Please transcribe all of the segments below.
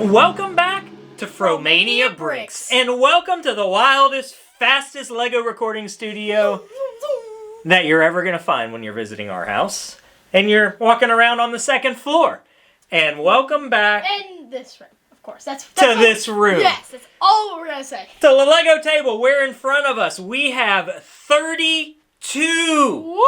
And welcome back to Fromania Bricks. And welcome to the wildest, fastest LEGO recording studio that you're ever going to find when you're visiting our house. And you're walking around on the second floor. And welcome back. And this room, of course. That's this room. Yes, that's all we're going to say. To the LEGO table, where in front of us we have 32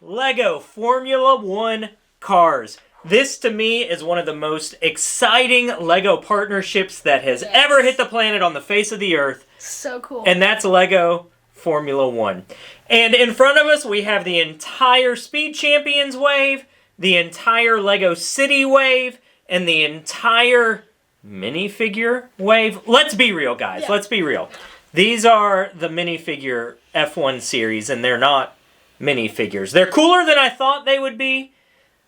LEGO Formula 1 cars. This, to me, is one of the most exciting LEGO partnerships that has ever hit the planet on the face of the earth. So cool. And that's LEGO Formula 1. And in front of us, we have the entire Speed Champions wave, the entire LEGO City wave, and the entire minifigure wave. Let's be real, guys. Let's be real. These are the minifigure F1 series, and they're not minifigures. They're cooler than I thought they would be,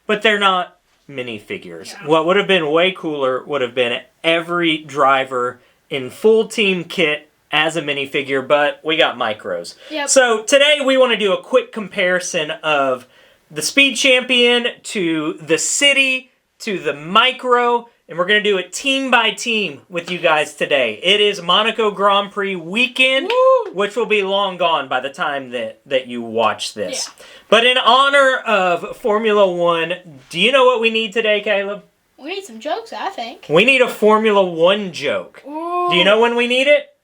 but they're not minifigures. Yeah. What would have been way cooler would have been every driver in full team kit as a minifigure, but we got micros. Yep. So today we want to do a quick comparison of the Speed Champion to the City to the Micro, and we're going to do it team by team with you guys today. It is Monaco Grand Prix weekend, which will be long gone by the time that you watch this. Yeah. But in honor of Formula 1, do you know what we need today, Caleb? We need some jokes, I think. We need a Formula 1 joke. Ooh. Do you know when we need it?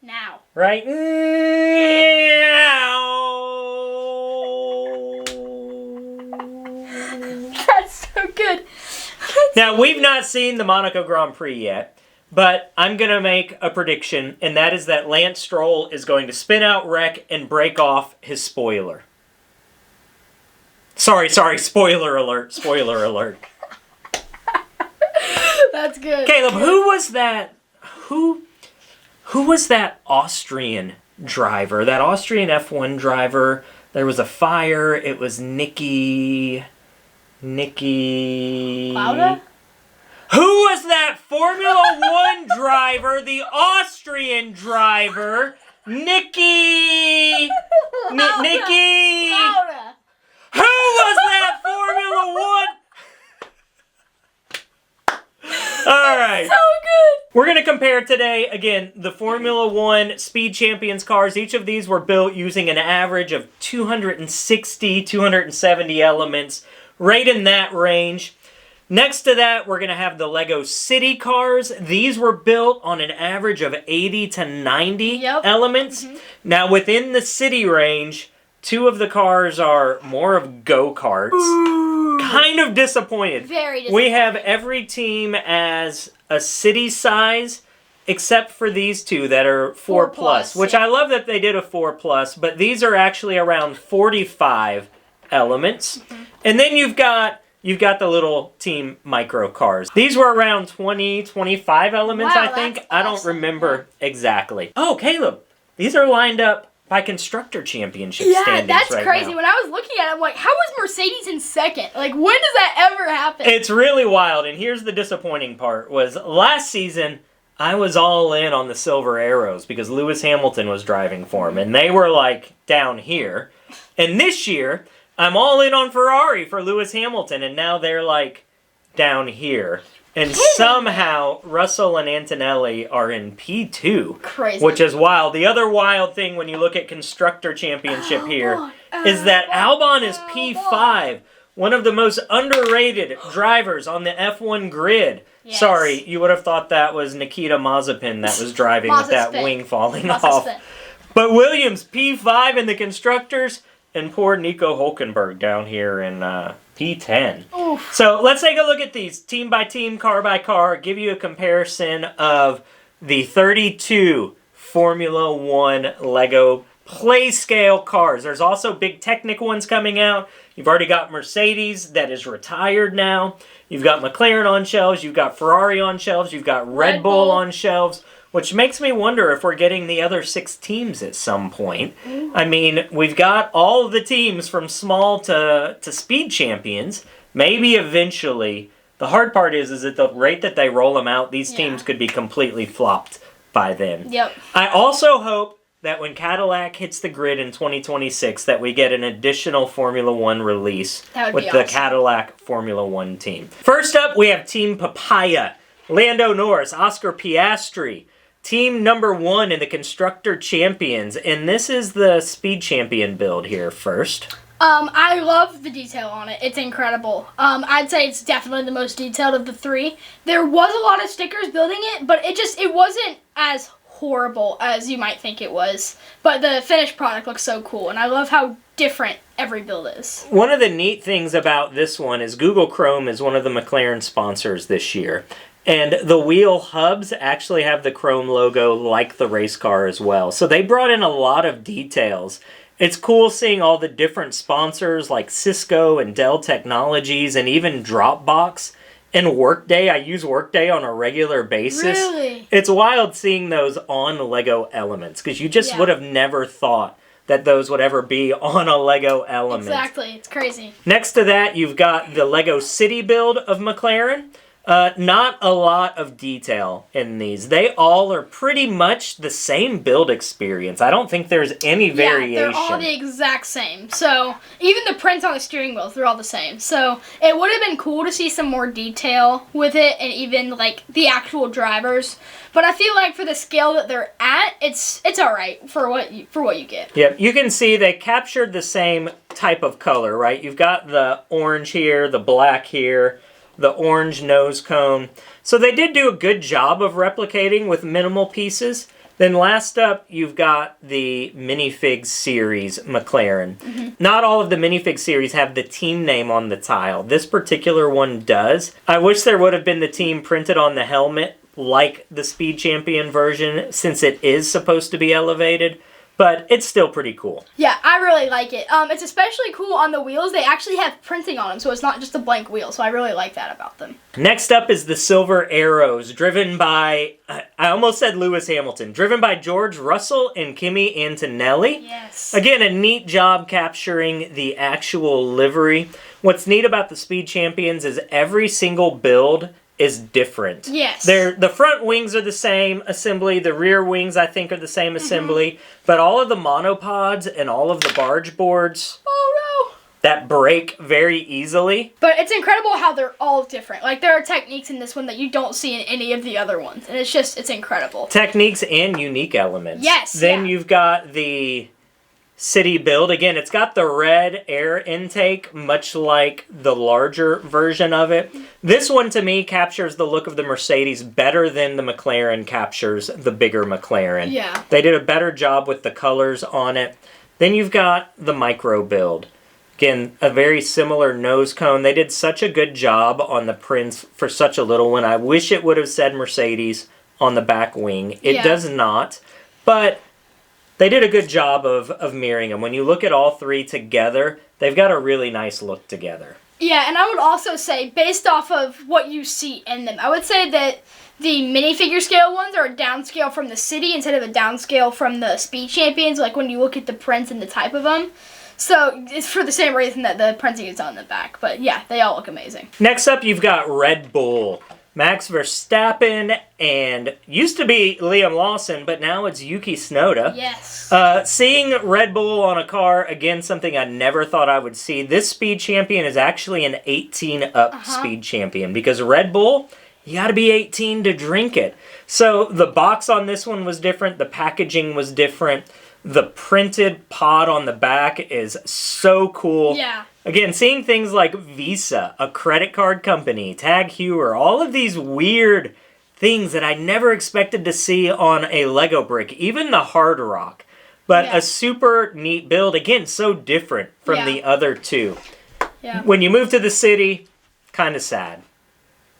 Now. Right now. That's so good. Now, we've not seen the Monaco Grand Prix yet, but I'm going to make a prediction, and that is that Lance Stroll is going to spin out, wreck, and break off his spoiler. Sorry, spoiler alert, spoiler alert. That's good. Caleb, who was that, who was that Austrian driver, that Austrian F1 driver? There was a fire, it was Nicky... Lauda? Who was that Formula 1 driver, the Austrian driver? Nicky! Nicky! Lauda. Who was that Formula 1? All right. So good. We're going to compare today, again, the Formula 1 Speed Champions cars. Each of these were built using an average of 260, 270 elements, right in that range. Next to that, we're going to have the LEGO City cars. These were built on an average of 80 to 90 elements. Mm-hmm. Now, within the City range, two of the cars are more of go-karts. Kind of disappointed. Very disappointed. We have every team as a City size, except for these two that are 4+, which I love that they did a 4+, but these are actually around 45 elements. Mm-hmm. And then you've got the little team micro cars. These were around 20, 25 elements, I think. I don't remember exactly. Oh, Caleb, these are lined up by constructor championship standings that's right crazy. now. When I was looking at it, I'm like, how was Mercedes in second? Like, when does that ever happen? It's really wild, and here's the disappointing part, was last season, I was all in on the Silver Arrows because Lewis Hamilton was driving for him, and they were, like, down here. And this year, I'm all in on Ferrari for Lewis Hamilton, and now they're, like, down here. And somehow, Russell and Antonelli are in P2. Crazy. Which is wild. The other wild thing when you look at Constructor Championship here is that Albon is P5. One of the most underrated drivers on the F1 grid. Yes. Sorry, you would have thought that was Nikita Mazepin that was driving with that wing falling off. But Williams, P5 in the Constructors, and poor Nico Hulkenberg down here in P10. Oof. So let's take a look at these team by team, car by car, give you a comparison of the 32 Formula 1 LEGO play scale cars. There's also big Technic ones coming out. You've already got Mercedes that is retired now. You've got McLaren on shelves. You've got Ferrari on shelves. You've got Red Bull on shelves. Which makes me wonder if we're getting the other 6 teams at some point. I mean, we've got all of the teams from small to Speed Champions. Maybe eventually. The hard part is at the rate that they roll them out, these teams could be completely flopped by then. Yep. I also hope that when Cadillac hits the grid in 2026, that we get an additional Formula 1 release with the Cadillac Formula 1 team. First up, we have Team Papaya. Lando Norris, Oscar Piastri, team number 1 in the Constructor Champions. And this is the Speed Champion build here first. I love the detail on it. It's incredible. I'd say it's definitely the most detailed of the 3. There was a lot of stickers building it, but it wasn't as horrible as you might think it was. But the finished product looks so cool, and I love how different every build is. One of the neat things about this one is Google Chrome is one of the McLaren sponsors this year. And the wheel hubs actually have the Chrome logo like the race car as well. So they brought in a lot of details. It's cool seeing all the different sponsors like Cisco and Dell Technologies and even Dropbox and Workday. I use Workday on a regular basis. Really? It's wild seeing those on Lego Elements because you just would have never thought that those would ever be on a Lego element. Exactly. It's crazy. Next to that, you've got the Lego City build of McLaren. Not a lot of detail in these. They all are pretty much the same build experience. I don't think there's any variation. Yeah, they're all the exact same. So, even the prints on the steering wheels, they're all the same. So, it would have been cool to see some more detail with it and even, like, the actual drivers. But I feel like for the scale that they're at, it's alright for what you get. Yeah, you can see they captured the same type of color, right? You've got the orange here, the black here, the orange nose cone. So they did do a good job of replicating with minimal pieces. Then last up, you've got the minifig series McLaren. Mm-hmm. Not all of the minifig series have the team name on the tile. This particular one does. I wish there would have been the team printed on the helmet like the Speed Champion version since it is supposed to be elevated. But it's still pretty cool. Yeah, I really like it. It's especially cool on the wheels. They actually have printing on them, so it's not just a blank wheel. So I really like that about them. Next up is the Silver Arrows, driven by, I almost said Lewis Hamilton, driven by George Russell and Kimi Antonelli. Yes. Again, a neat job capturing the actual livery. What's neat about the Speed Champions is every single build is different. Yes. The front wings are the same assembly. The rear wings, I think, are the same assembly. But all of the monopods and all of the barge boards that break very easily. But it's incredible how they're all different. Like, there are techniques in this one that you don't see in any of the other ones. And it's incredible. Techniques and unique elements. Yes. Then you've got the City build. Again, it's got the red air intake, much like the larger version of it. This one, to me, captures the look of the Mercedes better than the McLaren captures the bigger McLaren. Yeah. They did a better job with the colors on it. Then you've got the micro build. Again, a very similar nose cone. They did such a good job on the prints for such a little one. I wish it would have said Mercedes on the back wing. It does not. But they did a good job of mirroring them. When you look at all three together, they've got a really nice look together. Yeah, and I would also say, based off of what you see in them, I would say that the minifigure scale ones are a downscale from the City instead of a downscale from the Speed Champions, like when you look at the prints and the type of them. So it's for the same reason that the printing is on the back. But yeah, they all look amazing. Next up, you've got Red Bull. Max Verstappen and used to be Liam Lawson, but now it's Yuki Tsunoda. Yes. Seeing Red Bull on a car, again, something I never thought I would see. This Speed Champion is actually an 18-up Speed Champion because Red Bull, you got to be 18 to drink it. So the box on this one was different. The packaging was different. The printed pod on the back is so cool. Yeah. Again, seeing things like Visa, a credit card company, Tag Heuer, all of these weird things that I never expected to see on a Lego brick, even the Hard Rock. But a super neat build, again, so different from the other two. Yeah. When you move to the City, kind of sad.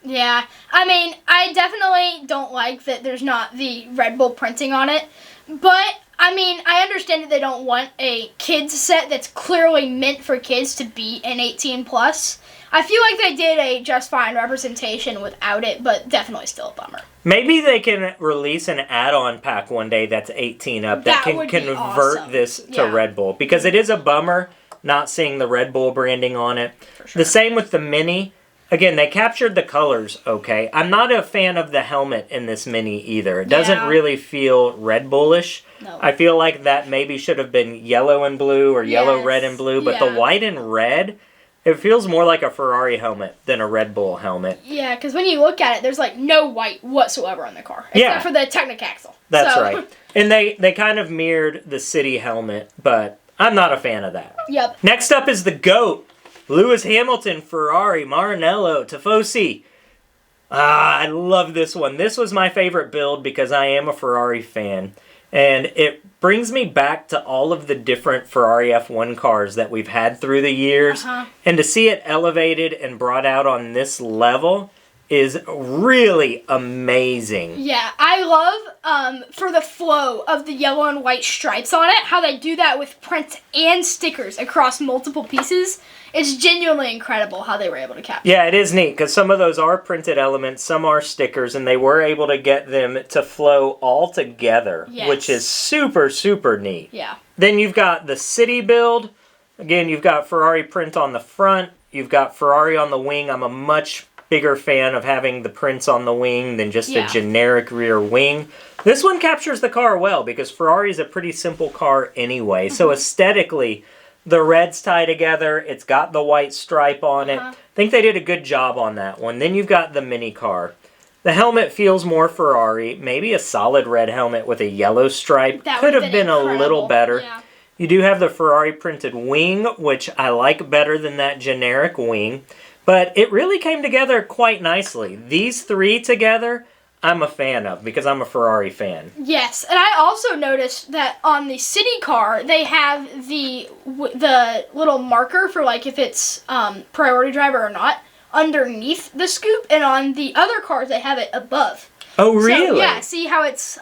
Yeah. I mean, I definitely don't like that there's not the Red Bull printing on it. But I mean, I understand that they don't want a kids set that's clearly meant for kids to be an 18 plus. I feel like they did a just fine representation without it, but definitely still a bummer. Maybe they can release an add-on pack one day that's 18 up that can convert this to Red Bull. Because it is a bummer not seeing the Red Bull branding on it. For sure. The same with the Mini. Again, they captured the colors okay. I'm not a fan of the helmet in this Mini either. It doesn't really feel Red Bullish. No. I feel like that maybe should have been yellow and blue or yellow, red, and blue. But the white and red, It feels more like a Ferrari helmet than a Red Bull helmet. Yeah, because when you look at it, there's like no white whatsoever on the car. Except for the Technic axle. That's right. And they kind of mirrored the City helmet, but I'm not a fan of that. Yep. Next up is the GOAT. Lewis Hamilton, Ferrari, Maranello, Tifosi. I love this one. This was my favorite build because I am a Ferrari fan. And it brings me back to all of the different Ferrari F1 cars that we've had through the years. And to see it elevated and brought out on this level is really amazing. Yeah, I love for the flow of the yellow and white stripes on it, how they do that with prints and stickers across multiple pieces. It's genuinely incredible how they were able to capture. Yeah, it is neat because some of those are printed elements, some are stickers, and they were able to get them to flow all together, which is super, super neat. Yeah. Then you've got the City build. Again, you've got Ferrari print on the front. You've got Ferrari on the wing. I'm a much bigger fan of having the prints on the wing than just a generic rear wing. This one captures the car well because Ferrari is a pretty simple car anyway. So aesthetically, the reds tie together. It's got the white stripe on it. I think they did a good job on that one. Then you've got the mini car. The helmet feels more Ferrari. Maybe a solid red helmet with a yellow stripe could have been a little better. Yeah. You do have the Ferrari printed wing, which I like better than that generic wing. But it really came together quite nicely. These three together, I'm a fan of because I'm a Ferrari fan. Yes, and I also noticed that on the City car, they have the little marker for like if it's priority driver or not underneath the scoop, and on the other cars, they have it above. Oh, really? So, yeah, see how it's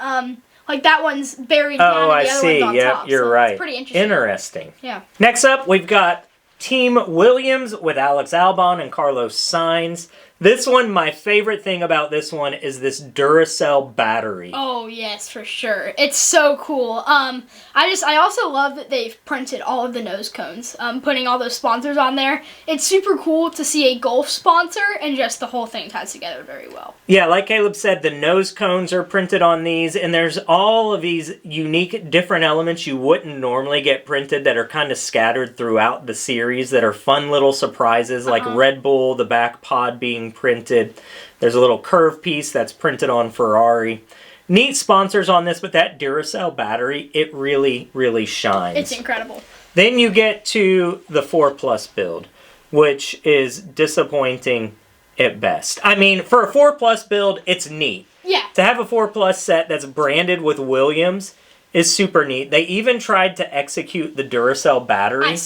like that one's buried down and the other one's on top. You're right. It's pretty interesting. Interesting. Yeah. Next up, we've got Team Williams with Alex Albon and Carlos Sainz. This one, my favorite thing about this one is this Duracell battery. Oh, yes, for sure. It's so cool. I also love that they've printed all of the nose cones, putting all those sponsors on there. It's super cool to see a Golf sponsor, and just the whole thing ties together very well. Yeah, like Caleb said, the nose cones are printed on these, and there's all of these unique different elements you wouldn't normally get printed that are kind of scattered throughout the series that are fun little surprises, like Red Bull, the back pod being printed. There's a little curve piece that's printed on Ferrari. Neat sponsors on this, but that Duracell battery, it really, really shines. It's incredible. Then you get to the 4 Plus build, which is disappointing at best. I mean, for a 4 Plus build, it's neat. Yeah. To have a 4 Plus set that's branded with Williams is super neat. They even tried to execute the Duracell battery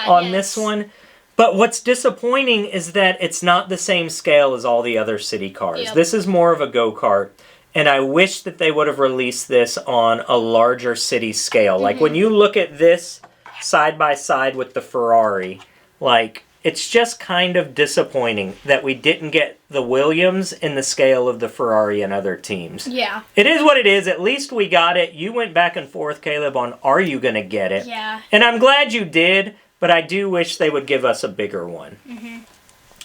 on this one. But what's disappointing is that it's not the same scale as all the other city cars. Yep. This is more of a go-kart. And I wish that they would have released this on a larger city scale. Like, when you look at this side by side with the Ferrari, like, it's just kind of disappointing that we didn't get the Williams in the scale of the Ferrari and other teams. Yeah. It is what it is. At least we got it. You went back and forth, Caleb, on are you going to get it? Yeah. And I'm glad you did, but I do wish they would give us a bigger one.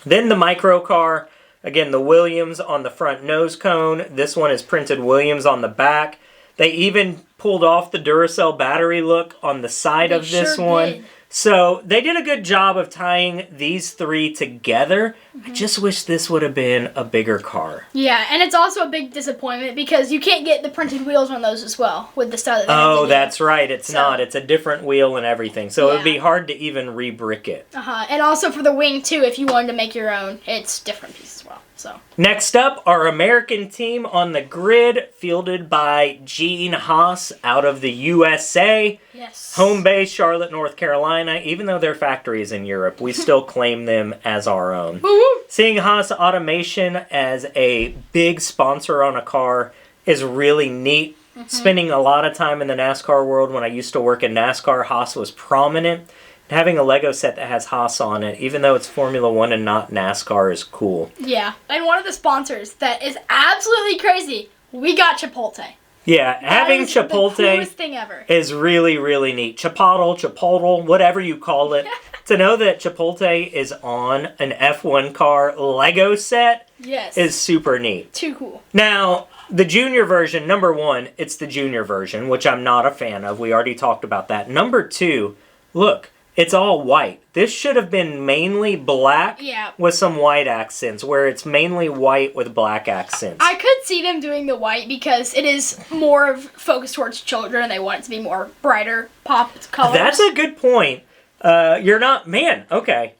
Then the micro car. Again, the Williams on the front nose cone. This one is printed Williams on the back. They even pulled off the Duracell battery look on the side of this one. Did. So they did a good job of tying these three together. I just wish this would have been a bigger car. Yeah, and it's also a big disappointment because you can't get the printed wheels on those as well with the style that they have Oh, to do. that's right. It's not. It's a different wheel and everything. So it would be hard to even re-brick it. And also for the wing, too, if you wanted to make your own, it's different pieces as well. So Next up, our American team on the grid, fielded by Gene Haas out of the USA. Yes. Home base, Charlotte, North Carolina. Even though their factory is in Europe, we still claim them as our own. Woo-hoo. Seeing Haas Automation as a big sponsor on a car is really neat. Spending a lot of time in the NASCAR world when I used to work in NASCAR, Haas was prominent. Having a Lego set that has Haas on it, even though it's Formula 1 and not NASCAR, is cool. Yeah. And one of the sponsors that is absolutely crazy, we got Chipotle. Yeah, having That is the Chipotle coolest thing ever. is really, really neat. Chipotle, whatever you call it. To know that Chipotle is on an F1 car Lego set is super neat. Too cool. Now, the junior version, number one, it's the junior version, which I'm not a fan of. We already talked about that. Number two, look, it's all white. This should have been mainly black with some white accents, where it's mainly white with black accents. I could see them doing the white because it is more focused towards children and they want it to be more brighter popped colors. That's a good point. You're not... Man, okay.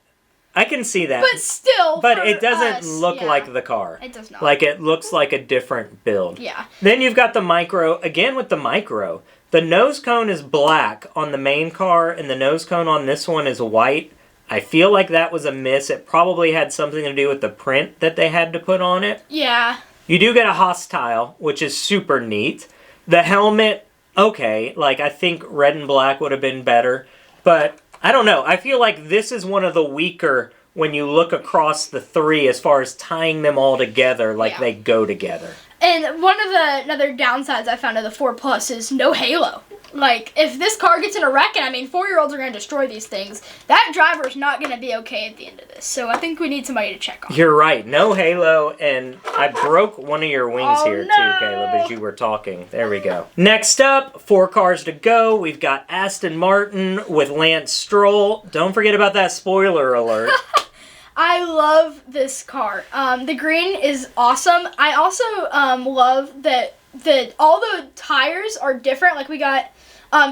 I can see that. But still, But it doesn't look like the car. It does not. Like, it looks like a different build. Yeah. Then you've got the micro. Again, with the micro, the nose cone is black on the main car, and the nose cone on this one is white. I feel like that was a miss. It probably had something to do with the print that they had to put on it. Yeah. You do get a HAAS tile, which is super neat. The helmet, okay. Like, I think red and black would have been better. But, I don't know. I feel like this is one of the weaker when you look across the three as far as tying them all together like they go together. And one of the other downsides I found of the 4 Plus is no halo. Like, if this car gets in a wreck, and I mean, 4-year-olds are going to destroy these things, that driver's not going to be okay at the end of this. So I think we need somebody to check on. You're right. No halo, and I broke one of your wings here too, Caleb, as you were talking. There we go. Next up, 4 cars to go. We've got Aston Martin with Lance Stroll. Don't forget about that spoiler alert. I love this car. The green is awesome. I also love that all the tires are different. Like, we got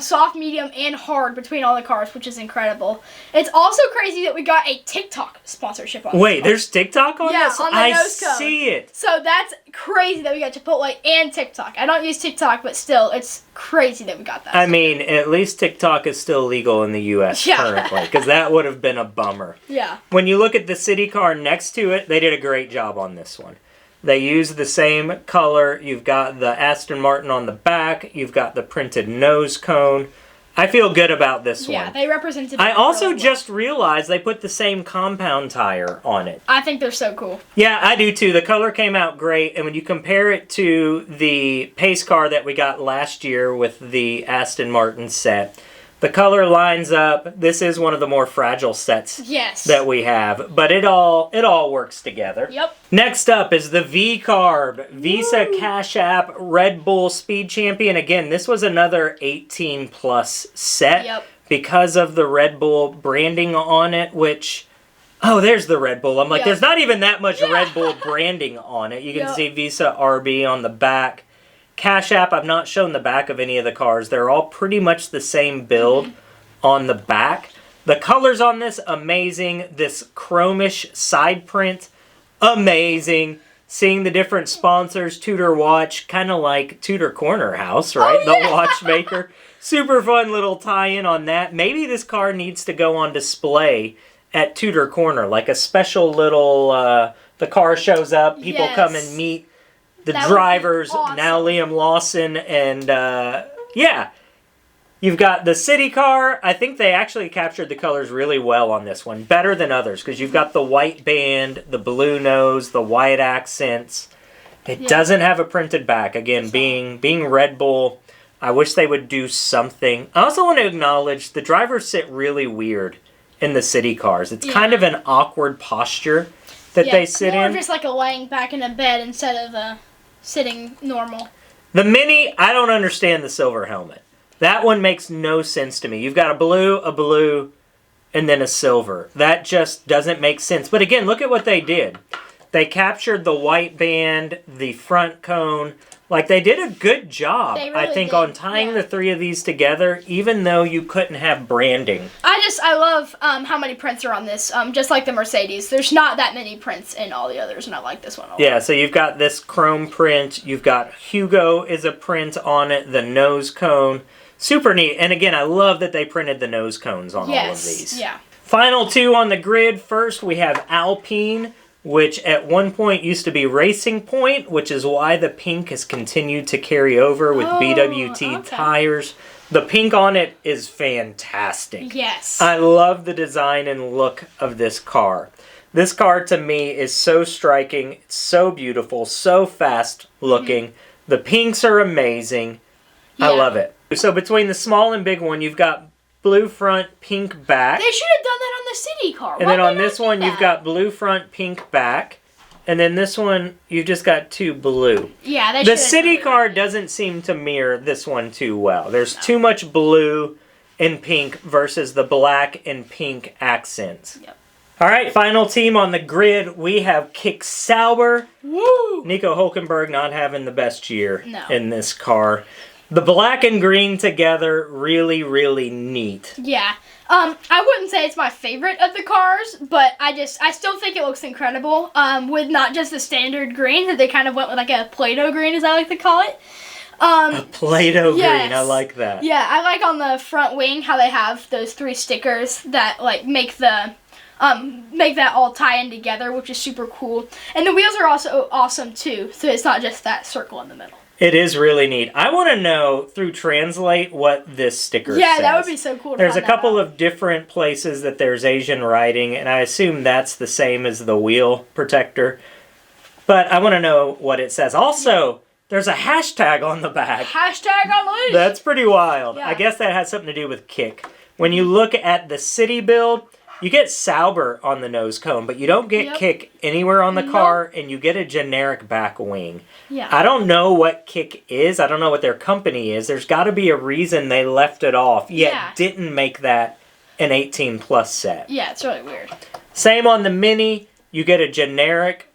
soft, medium, and hard between all the cars, which is incredible. It's also crazy that we got a TikTok sponsorship on this. Wait, there's TikTok on this? On the nose cone. I see it. So that's crazy that we got Chipotle and TikTok. I don't use TikTok, but still, it's crazy that we got that. I mean, at least TikTok is still legal in the U.S. currently, because that would have been a bummer. Yeah. When you look at the city car next to it, they did a great job on this one. They used the same color. You've got the Aston Martin on the back. You've got the printed nose cone. I feel good about this one. Yeah, they represented it I also really well. just realized they put the same compound tire on it. I think they're so cool. Yeah, I do too. The color came out great. And when you compare it to the pace car that we got last year with the Aston Martin set, the color lines up. This is one of the more fragile sets that we have, but it all works together. Yep. Next up is the VCARB, Visa CashApp Red Bull Speed Champion. Again, this was another 18 plus set because of the Red Bull branding on it, which, oh, there's the Red Bull. I'm like, there's not even that much Red Bull branding on it. You can see Visa RB on the back. CashApp, I've not shown the back of any of the cars. They're all pretty much the same build on the back. The colors on this, amazing. This chromish side print, amazing. Seeing the different sponsors, Tudor Watch, kind of like Tudor Corner House, right? The watchmaker. Super fun little tie-in on that. Maybe this car needs to go on display at Tudor Corner, like a special little, the car shows up, people come and meet the drivers, now Liam Lawson, and you've got the city car. I think they actually captured the colors really well on this one, better than others, because you've got the white band, the blue nose, the white accents. It doesn't have a printed back. Again, being Red Bull, I wish they would do something. I also want to acknowledge the drivers sit really weird in the city cars. It's kind of an awkward posture that they sit in. More just like a laying back in a bed instead of sitting normal. The Mini, I don't understand the silver helmet. That one makes no sense to me. You've got a blue, and then a silver. That just doesn't make sense. But again, look at what they did. They captured the white band, the front cone. Like, they did a good job, I think, on tying the three of these together, even though you couldn't have branding. I love how many prints are on this. Just like the Mercedes, there's not that many prints in all the others, and I like this one a lot. Yeah, so you've got this chrome print. You've got Hugo is a print on it, the nose cone. Super neat. And again, I love that they printed the nose cones on all of these. Yeah. Final two on the grid. First, we have Alpine, which at one point used to be Racing Point, which is why the pink has continued to carry over with BWT tires. The pink on it is fantastic. Yes. I love the design and look of this car. This car, to me, is so striking, it's so beautiful, so fast looking. The pinks are amazing. I love it. So between the small and big one, you've got blue front, pink back. They should have done that on the city car. And then on this one, you've got blue front, pink back. And then this one, you've just got two blue. Yeah, they The city car doesn't seem to mirror this one too well. There's too much blue and pink versus the black and pink accents. Yep. All right, final team on the grid. We have Kick Sauber. Woo! Nico Hulkenberg not having the best year No. in this car. The black and green together, really, really neat. Yeah. I wouldn't say it's my favorite of the cars, but I still think it looks incredible. With not just the standard green, that they kind of went with like a Play-Doh green, as I like to call it. A Play-Doh yes. green, I like that. Yeah, I like on the front wing how they have those 3 stickers that like make that all tie in together, which is super cool. And the wheels are also awesome too, so it's not just that circle in the middle. It is really neat. I want to know through Translate what this sticker says. Yeah, that would be so cool. There's a couple of different places that there's Asian writing, and I assume that's the same as the wheel protector. But I want to know what it says. Also, there's a hashtag on the back. Hashtag unleashed. That's pretty wild. Yeah. I guess that has something to do with kick. When you look at the city build, you get Sauber on the nose cone, but you don't get kick anywhere on the car, and you get a generic back wing. Yeah. I don't know what kick is. I don't know what their company is. There's got to be a reason they left it off, yet didn't make that an 18-plus set. Yeah, it's really weird. Same on the Mini. You get a generic,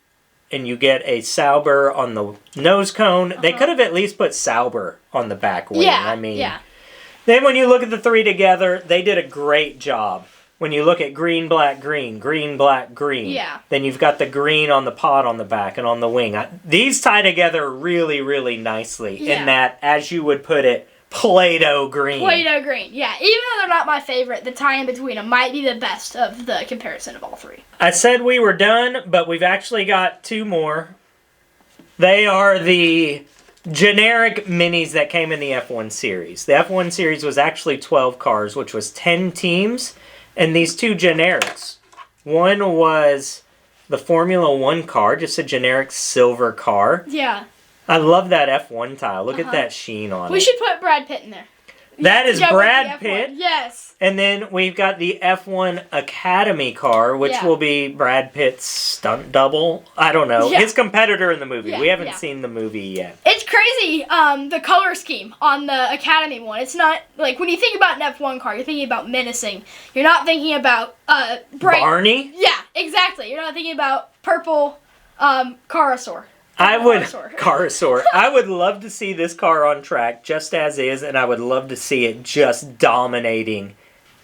and you get a Sauber on the nose cone. They could have at least put Sauber on the back wing. Yeah, I mean, yeah. Then when you look at the 3 together, they did a great job. When you look at green, black, green, green, black, green, Yeah. then you've got the green on the pod on the back and on the wing. These tie together really, really nicely in that, as you would put it, Play-Doh green. Play-Doh green, yeah. Even though they're not my favorite, the tie-in between them might be the best of the comparison of all 3. I said we were done, but we've actually got 2 more. They are the generic minis that came in the F1 series. The F1 series was actually 12 cars, which was 10 teams. And these 2 generics. One was the Formula 1 car, just a generic silver car. Yeah. I love that F1 tile. Look at that sheen on it. We should put Brad Pitt in there. That is Brad Pitt. Yes. And then we've got the F1 Academy car, which will be Brad Pitt's stunt double. I don't know. Yeah. His competitor in the movie. Yeah, We haven't seen the movie yet. It's crazy, the color scheme on the Academy one. It's not, like, when you think about an F1 car, you're thinking about menacing. You're not thinking about, bright. Barney? Yeah, exactly. You're not thinking about purple, Carasaur. Carasaur. I would love to see this car on track just as is, and I would love to see it just dominating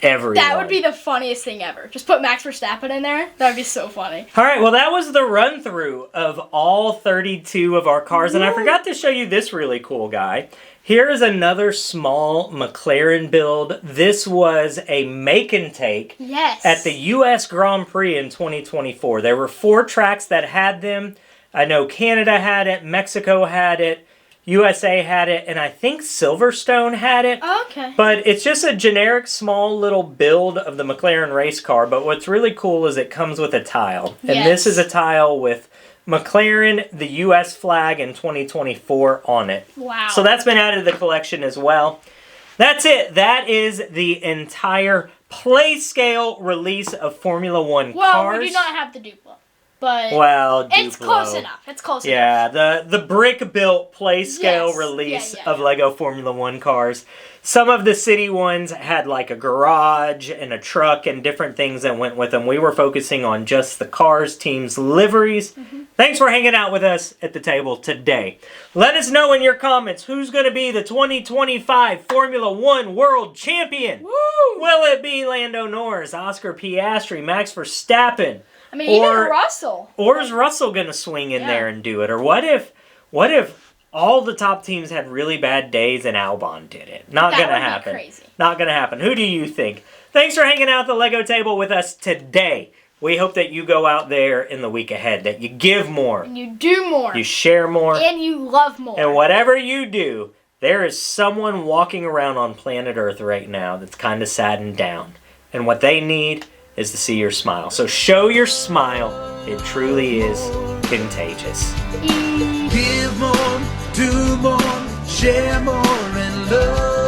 everyone. That would be the funniest thing ever. Just put Max Verstappen in there. That would be so funny. All right, well, that was the run-through of all 32 of our cars, and I forgot to show you this really cool guy. Here is another small McLaren build. This was a make and take at the U.S. Grand Prix in 2024. There were 4 tracks that had them. I know Canada had it, Mexico had it, USA had it, and I think Silverstone had it. Okay. But it's just a generic small little build of the McLaren race car, but what's really cool is it comes with a tile. And this is a tile with McLaren, the US flag, in 2024 on it. Wow. So that's been added to the collection as well. That's it. That is the entire play scale release of Formula 1 cars. Well, we do not have the Duplo. But it's close enough. It's close enough. Yeah, the brick-built play scale release of Lego Formula 1 cars. Some of the city ones had like a garage and a truck and different things that went with them. We were focusing on just the cars, teams, liveries. Thanks for hanging out with us at the table today. Let us know in your comments who's going to be the 2025 Formula 1 World Champion. Woo! Will it be Lando Norris, Oscar Piastri, Max Verstappen? I mean, even Russell. Or is Russell going to swing in there and do it? Or what if all the top teams had really bad days and Albon did it? Not going to happen. Crazy. Not going to happen. Who do you think? Thanks for hanging out at the Lego table with us today. We hope that you go out there in the week ahead, that you give more. And you do more. You share more. And you love more. And whatever you do, there is someone walking around on planet Earth right now that's kind of sad and down. And what they need is to see your smile. So show your smile. It truly is contagious. Give more, do more, share more, and love.